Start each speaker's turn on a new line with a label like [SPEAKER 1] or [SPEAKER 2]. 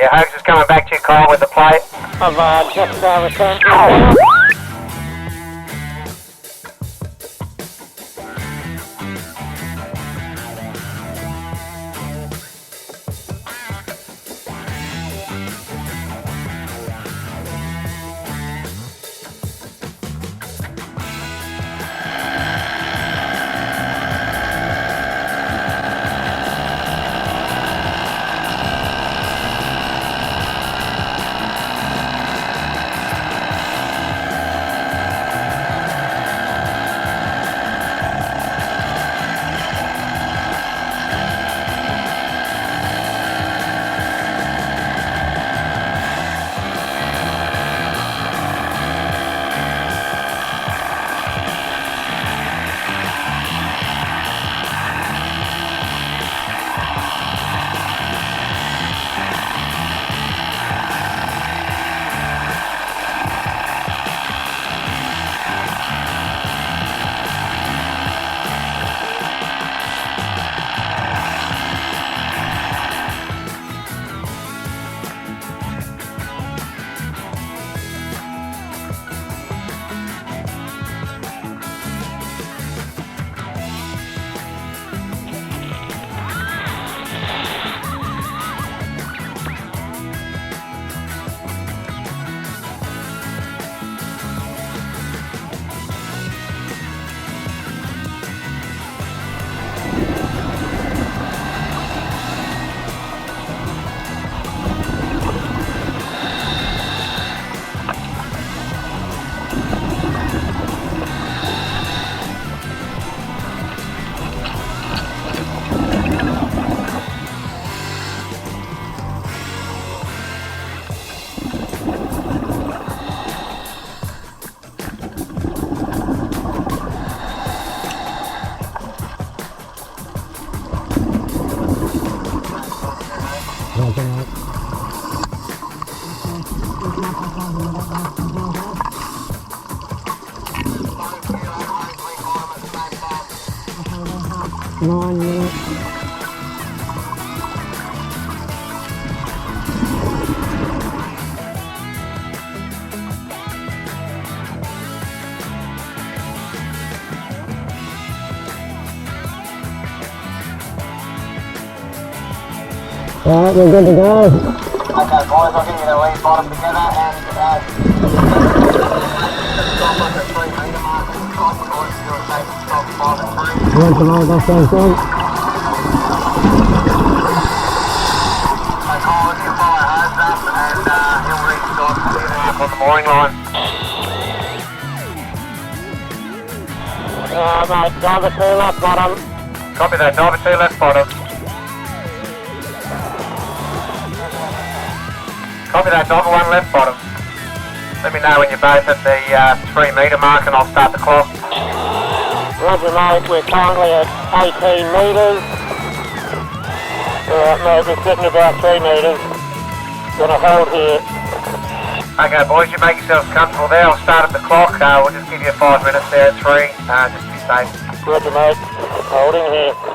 [SPEAKER 1] Yeah, Hoax is coming back to your car with the plate.
[SPEAKER 2] I've just returned to you.
[SPEAKER 3] Alright, we're good to go.
[SPEAKER 1] Okay, boys, I'll give you the lead bottom together and
[SPEAKER 3] You want to know that sounds good?
[SPEAKER 1] on the mooring line.
[SPEAKER 2] Mate, diver 2 left bottom.
[SPEAKER 1] Copy that, diver 2 left bottom. Copy that, diver 1 left bottom. Let me know when you're both at the 3 metre mark and I'll start the clock.
[SPEAKER 2] Roger mate, we're currently at 18 metres. Alright mate, we're sitting about 3 metres. Gonna hold here.
[SPEAKER 1] Okay boys, you make yourselves comfortable there. I'll start at the clock. We'll just give you 5 minutes there at 3, just to be safe.
[SPEAKER 2] Roger mate, holding here.